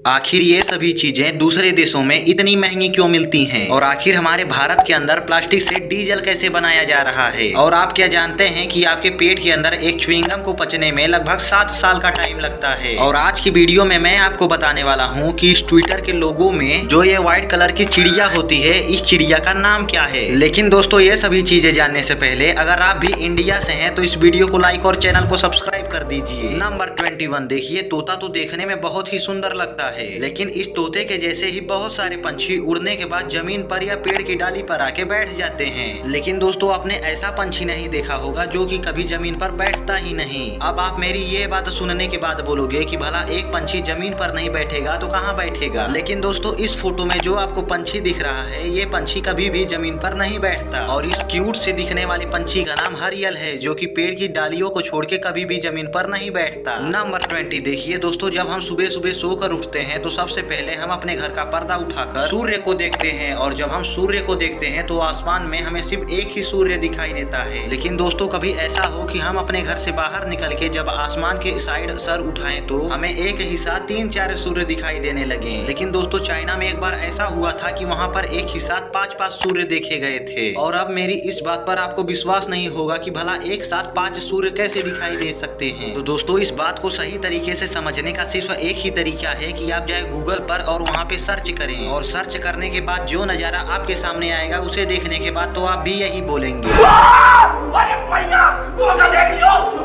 आखिर ये सभी चीजें दूसरे देशों में इतनी महंगी क्यों मिलती हैं? और आखिर हमारे भारत के अंदर प्लास्टिक से डीजल कैसे बनाया जा रहा है? और आप क्या जानते हैं कि आपके पेट के अंदर एक च्युइंगम को पचने में लगभग 7 साल का टाइम लगता है? और आज की वीडियो में मैं आपको बताने वाला हूँ कि इस ट्विटर के लोगो में जो ये व्हाइट कलर की चिड़िया होती है, इस चिड़िया का नाम क्या है। लेकिन दोस्तों, ये सभी चीजें जानने से पहले अगर आप भी इंडिया से हैं तो इस वीडियो को लाइक और चैनल को सब्सक्राइब कर दीजिए। नंबर 21 देखिए, तोता तो देखने में बहुत ही सुंदर लगता है, लेकिन इस तोते के जैसे ही बहुत सारे पंछी उड़ने के बाद जमीन पर या पेड़ की डाली पर आके बैठ जाते हैं। लेकिन दोस्तों, आपने ऐसा पंछी नहीं देखा होगा जो कि कभी जमीन पर बैठता ही नहीं। अब आप मेरी ये बात सुनने के बाद बोलोगे कि भला एक पंछी जमीन पर नहीं बैठेगा तो कहाँ बैठेगा। लेकिन दोस्तों, इस फोटो में जो आपको पंछी दिख रहा है, ये पंछी कभी भी जमीन पर नहीं बैठता। और इस क्यूट से दिखने वाले पंछी का नाम हरियल है, जो कि पेड़ की डालियों को छोड़ के कभी भी जमीन पर नहीं बैठता। नंबर 20 देखिए दोस्तों, जब हम सुबह सुबह सोकर उठते हैं तो सबसे पहले हम अपने घर का पर्दा उठाकर सूर्य को देखते हैं। और जब हम सूर्य को देखते हैं तो आसमान में हमें सिर्फ एक ही सूर्य दिखाई देता है। लेकिन दोस्तों, कभी ऐसा हो कि हम अपने घर से बाहर निकल के जब आसमान के साइड सर उठाएं तो हमें एक ही साथ 3-4 सूर्य दिखाई देने लगे। लेकिन दोस्तों, चाइना में एक बार ऐसा हुआ था कि वहाँ पर एक ही साथ 5-5 सूर्य देखे गए थे। और अब मेरी इस बात पर आपको विश्वास नहीं होगा कि भला एक साथ 5 सूर्य कैसे दिखाई दे सकते हैं। तो दोस्तों, इस बात को सही तरीके से समझने का सिर्फ एक ही तरीका है कि आप जाए गूगल पर और वहाँ पे सर्च करें। और सर्च करने के बाद जो नजारा आपके सामने आएगा उसे देखने के बाद तो आप भी यही बोलेंगे।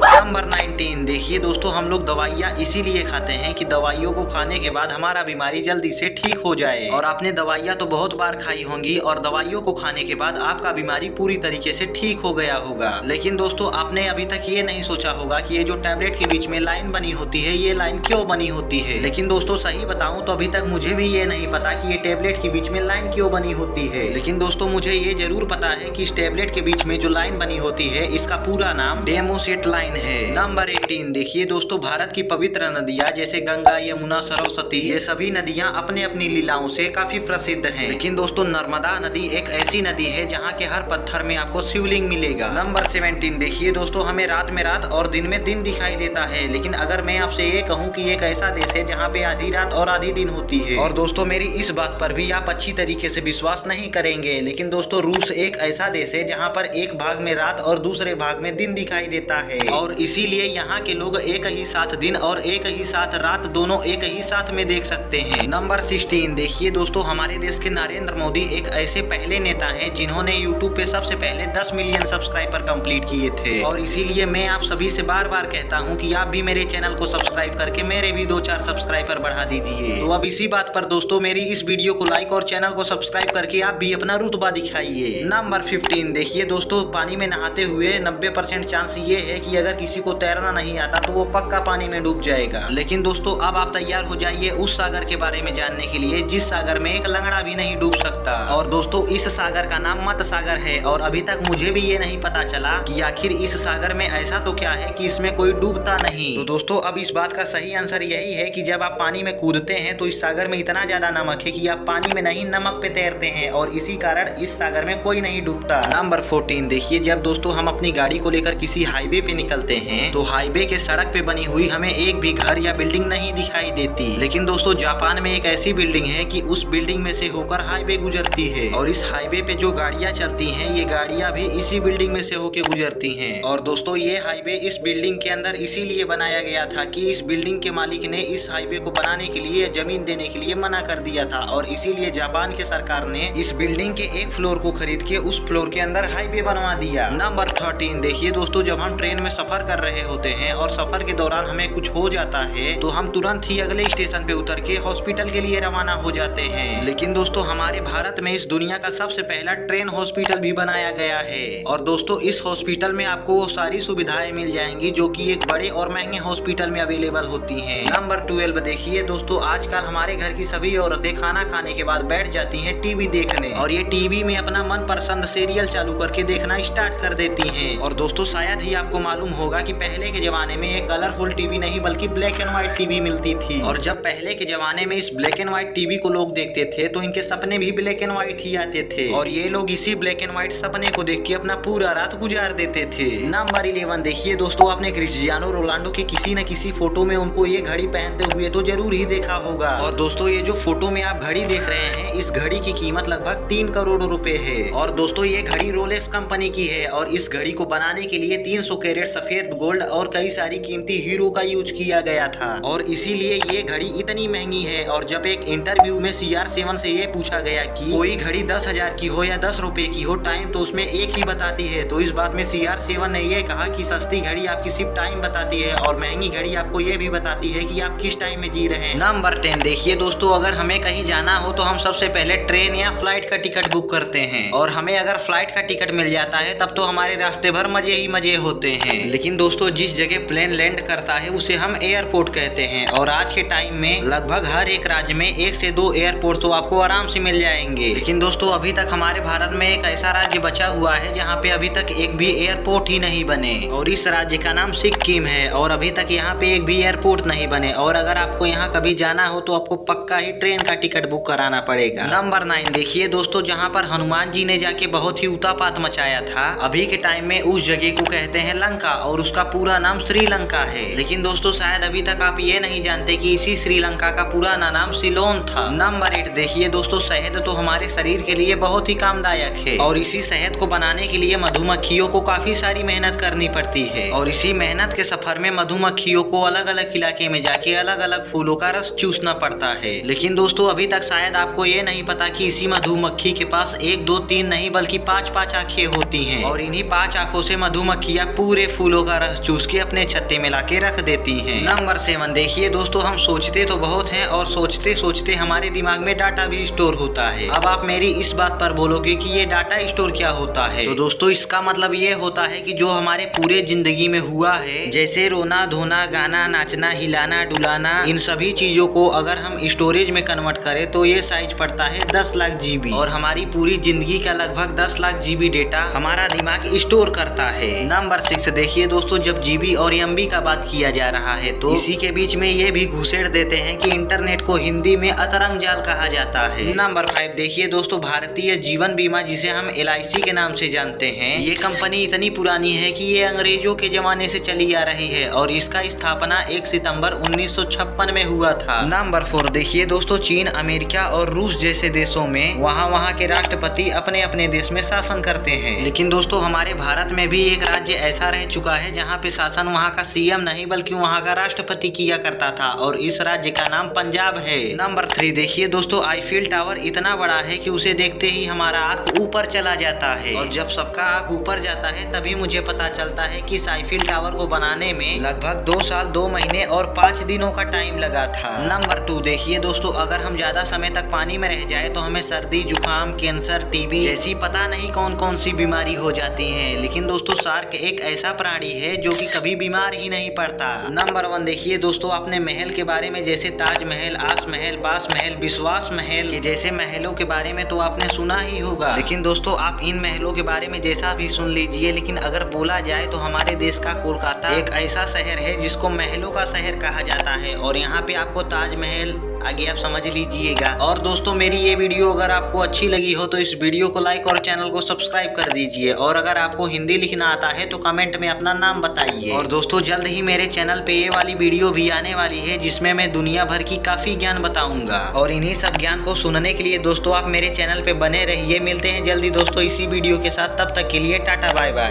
नंबर 19 देखिए दोस्तों, हम लोग दवाइयाँ इसीलिए खाते हैं कि दवाइयों को खाने के बाद हमारा बीमारी जल्दी से ठीक हो जाए। और आपने दवाइयाँ तो बहुत बार खाई होंगी और दवाइयों को खाने के बाद आपका बीमारी पूरी तरीके से ठीक हो गया होगा। लेकिन दोस्तों, आपने अभी तक ये नहीं सोचा होगा कि ये जो टैबलेट के बीच में लाइन बनी होती है, ये लाइन क्यों बनी होती है। लेकिन दोस्तों, सही बताऊं तो अभी तक मुझे भी ये नहीं पता कि ये टैबलेट के बीच में लाइन क्यों बनी होती है। लेकिन दोस्तों, मुझे ये जरूर पता है कि इस टैबलेट के बीच में जो लाइन बनी होती है, इसका पूरा नाम डेमोसेट लाइन है। नंबर 18 देखिए दोस्तों, भारत की पवित्र नदियाँ जैसे गंगा, यमुना, सरस्वती, ये सभी नदियाँ अपने अपनी लीलाओं से काफी प्रसिद्ध हैं। लेकिन दोस्तों, नर्मदा नदी एक ऐसी नदी है जहाँ के हर पत्थर में आपको शिवलिंग मिलेगा। नंबर 17 देखिए दोस्तों, हमें रात में रात और दिन में दिन दिखाई देता है। लेकिन अगर मैं आपसे ये कहूँ कि एक ऐसा देश है जहाँ पे आधी रात और आधी दिन होती है। और दोस्तों, मेरी इस बात पर भी आप अच्छी तरीके से विश्वास नहीं करेंगे, लेकिन दोस्तों, रूस एक ऐसा देश है जहाँ पर एक भाग में रात और दूसरे भाग में दिन दिखाई देता है। और इसीलिए यहाँ के लोग एक ही साथ दिन और एक ही साथ रात दोनों एक ही साथ में देख सकते हैं। नंबर 16 देखिए दोस्तों, हमारे देश के नरेंद्र मोदी एक ऐसे पहले नेता हैं जिन्होंने यूट्यूब पे सबसे पहले 10 मिलियन सब्सक्राइबर कंप्लीट किए थे। और इसीलिए मैं आप सभी से बार बार कहता हूँ कि आप भी मेरे चैनल को सब्सक्राइब करके मेरे भी 2-4 सब्सक्राइबर बढ़ा दीजिए। तो अब इसी बात पर दोस्तों, मेरी इस वीडियो को लाइक और चैनल को सब्सक्राइब करके आप भी अपना रुतबा दिखाइए। नंबर 15 देखिए दोस्तों, पानी में नहाते हुए 90% चांस ये है कि अगर किसी को तैरना नहीं आता तो वो पक्का पानी में डूब जाएगा। लेकिन दोस्तों, अब आप तैयार हो जाइए उस सागर के बारे में जानने के लिए जिस सागर में एक लंगड़ा भी नहीं डूब सकता। और दोस्तों, इस सागर का नाम मत सागर है। और अभी तक मुझे भी ये नहीं पता चला कि आखिर इस सागर में ऐसा तो क्या है कि इसमें कोई डूबता नहीं। तो दोस्तों, अब इस बात का सही आंसर यही है कि जब आप पानी में कूदते हैं तो इस सागर में इतना ज्यादा नमक है कि आप पानी में नहीं नमक पे तैरते हैं। और इसी कारण इस सागर में कोई नहीं डूबता। नंबर 14 देखिए, जब दोस्तों हम अपनी गाड़ी को लेकर किसी हाईवे पे निकलते हैं तो हाईवे के सड़क पे बनी हुई हमें एक भी घर या बिल्डिंग नहीं दिखाई देती। लेकिन दोस्तों, जापान में एक ऐसी बिल्डिंग है कि उस बिल्डिंग में से होकर हाईवे गुजरती है। और इस हाईवे पे जो गाड़ियां चलती हैं, ये गाड़ियां भी इसी बिल्डिंग में से होकर गुजरती हैं। और दोस्तों, ये हाईवे इस बिल्डिंग के अंदर इसीलिए बनाया गया था कि इस बिल्डिंग के मालिक ने इस हाईवे को बनाने के लिए जमीन देने के लिए मना कर दिया था। और इसीलिए जापान के सरकार ने इस बिल्डिंग के एक फ्लोर को खरीद के उस फ्लोर के अंदर हाईवे बनवा दिया। नंबर 13 देखिए दोस्तों, जब हम ट्रेन में सफर कर रहे होते हैं और सफर के दौरान हमें कुछ हो जाता है तो हम तुरंत ही अगले स्टेशन पे उतर के हॉस्पिटल के लिए रवाना हो जाते हैं। लेकिन दोस्तों, हमारे भारत में इस दुनिया का सबसे पहला ट्रेन हॉस्पिटल भी बनाया गया है। और दोस्तों, इस हॉस्पिटल में आपको वो सारी सुविधाएं मिल जाएंगी जो कि एक बड़े और महंगे हॉस्पिटल में अवेलेबल होती हैं। नंबर 12 देखिए दोस्तों, आजकल हमारे घर की सभी औरतें खाना खाने के बाद बैठ जाती हैं टीवी देखने। और ये टीवी में अपना मनपसंद सीरियल चालू करके देखना स्टार्ट कर देती हैं। और दोस्तों, शायद ही आपको मालूम होगा कि पहले के जमाने में एक कलरफुल टीवी नहीं बल्कि ब्लैक एंड व्हाइट टीवी मिलती थी। और जब पहले के जमाने में इस ब्लैक एंड व्हाइट टीवी को लोग देखते थे तो इनके सपने भी ब्लैक एंड व्हाइट ही आते थे। और ये लोग इसी ब्लैक एंड व्हाइट सपने को देख के अपना पूरा रात गुजार देते थे। नंबर 11 देखिए दोस्तों, आपने क्रिस्टियानो रोनाल्डो के किसी न किसी फोटो में उनको ये घड़ी पहनते हुए तो जरूर ही भी देखा होगा। और दोस्तों ये जो फोटो में आप घड़ी देख रहे हैं, इस घड़ी की कीमत लगभग 3 करोड़ रुपए है। और दोस्तों ये घड़ी रोलेक्स कंपनी की है और इस घड़ी को बनाने के लिए 300 कैरेट सफेद गोल्ड और कई सारी कीमती हीरो का यूज किया गया था और इसीलिए ये घड़ी इतनी महंगी है। और जब एक इंटरव्यू में CR7 से ये पूछा गया कि कोई घड़ी 10,000 की हो या 10 रुपए की हो, टाइम तो उसमें एक ही बताती है, तो इस बात में CR7 ने ये कहा कि सस्ती घड़ी आपकी सिर्फ टाइम बताती है और महंगी घड़ी आपको ये भी बताती है कि आप किस टाइम में जी रहे हैं। नंबर 10 देखिए दोस्तों, अगर हमें कहीं जाना हो तो हम सबसे पहले ट्रेन या फ्लाइट का टिकट बुक करते हैं और हमें अगर फ्लाइट का टिकट मिल जाता है तब तो हमारे रास्ते भर मजे ही मजे होते हैं। लेकिन दोस्तों जिस जगह प्लेन लैंड करता है उसे हम एयरपोर्ट कहते हैं और आज के टाइम में लगभग हर एक राज्य में 1 से 2 एयरपोर्ट तो आपको आराम से मिल जाएंगे। लेकिन दोस्तों अभी तक हमारे भारत में एक ऐसा राज्य बचा हुआ है जहाँ पे अभी तक एक भी एयरपोर्ट ही नहीं बने और इस राज्य का नाम सिक्किम है और अभी तक यहाँ पे एक भी एयरपोर्ट नहीं बने। और अगर आपको यहाँ कभी जाना हो तो आपको पक्का ही ट्रेन का टिकट बुक कराना पड़ेगा। नंबर 9 देखिए दोस्तों, जहाँ पर हनुमान जी ने जाके बहुत ही उतापात मचाया था, अभी के टाइम में उस जगह को कहते हैं लंका और उसका पूरा नाम श्रीलंका है। लेकिन दोस्तों शायद अभी तक आप ये नहीं जानते कि इसी श्रीलंका का पुराना नाम सिलोन था। नंबर 8 देखिए दोस्तों, शहद तो हमारे शरीर के लिए बहुत ही कामदायक है और इसी शहद को बनाने के लिए मधुमक्खियों को काफी सारी मेहनत करनी पड़ती है और इसी मेहनत के सफर में मधुमक्खियों को अलग अलग इलाके में जाके अलग अलग फूलों का रस चूसना पड़ता है। लेकिन दोस्तों अभी तक शायद आपको ये नहीं पता कि इसी मधुमक्खी के पास 1 2 3 नहीं बल्कि 5 आंखें होती हैं और इन्हीं 5 आंखों से मधुमक्खियां पूरे फूलों का रस चूस के अपने छत्ते में लाके रख देती हैं। नंबर 7 देखिए दोस्तों, हम सोचते तो बहुत हैं और सोचते सोचते हमारे दिमाग में डाटा भी स्टोर होता है। अब आप मेरी इस बात पर बोलोगे कि ये डाटा स्टोर क्या होता है, तो दोस्तों इसका मतलब ये होता है कि जो हमारे पूरे जिंदगी में हुआ है, जैसे रोना धोना गाना नाचना हिलाना डुलाना, इन सभी चीजों को अगर हम स्टोरेज में कन्वर्ट करें तो ये साइज पड़ता है 10 लाख GB और हमारी पूरी जिंदगी का लगभग 10 लाख GB डेटा हमारा दिमाग स्टोर करता है। नंबर 6 देखिए दोस्तों, जब GB और MB का बात किया जा रहा है तो इसी के बीच में ये भी घुसेड़ देते हैं कि इंटरनेट को हिंदी में अतरंग जाल कहा जाता है। नंबर 5 देखिए दोस्तों, भारतीय जीवन बीमा जिसे हम LIC के नाम से जानते हैं, ये कंपनी इतनी पुरानी है कि ये अंग्रेजों के जमाने से चली आ रही है और इसका स्थापना 1 सितंबर 1956 में हुआ था। नंबर 4 देखिए दोस्तों, चीन अमेरिका और रूस जैसे देशों में वहाँ के राष्ट्रपति अपने अपने देश में शासन करते हैं। लेकिन दोस्तों हमारे भारत में भी एक राज्य ऐसा रह चुका है जहाँ पे शासन वहाँ का CM नहीं बल्कि वहाँ का राष्ट्रपति किया करता था और इस राज्य का नाम पंजाब है। नंबर 3 देखिए दोस्तों, आईफिल टावर इतना बड़ा है कि उसे देखते ही हमारा आंख ऊपर चला जाता है और जब सबका आंख ऊपर जाता है तभी मुझे पता चलता है कि इस आईफिल टावर को बनाने में लगभग 2 साल 2 महीने और 5 दिनों का टाइम लगा था। नंबर 2 देखिए दोस्तों, अगर हम ज्यादा समय तक पानी में रह जाए तो हमें सर्दी जुकाम कैंसर TB जैसी पता नहीं कौन कौन सी बीमारी हो जाती है। लेकिन दोस्तों शार्क एक ऐसा प्राणी है जो कि कभी बीमार ही नहीं पड़ता। नंबर 1 देखिए दोस्तों, आपने महल के बारे में जैसे ताजमहल आस महल बास महल विश्वास महल के जैसे महलों के बारे में तो आपने सुना ही होगा। लेकिन दोस्तों आप इन महलों के बारे में जैसा भी सुन लीजिए, लेकिन अगर बोला जाए तो हमारे देश का कोलकाता एक ऐसा शहर है जिसको महलों का शहर कहा जाता है और यहाँ पे आपको ताजमहल आगे आप समझ लीजिएगा। और दोस्तों मेरी ये वीडियो अगर आपको अच्छी लगी हो तो इस वीडियो को लाइक और चैनल को सब्सक्राइब कर दीजिए और अगर आपको हिंदी लिखना आता है तो कमेंट में अपना नाम बताइए। और दोस्तों जल्द ही मेरे चैनल पे ये वाली वीडियो भी आने वाली है जिसमें मैं दुनिया भर की काफी ज्ञान बताऊंगा और इन्हीं सब ज्ञान को सुनने के लिए दोस्तों आप मेरे चैनल पे बने रहिए। मिलते हैं जल्दी दोस्तों इसी वीडियो के साथ, तब तक के लिए टाटा बाय बाय।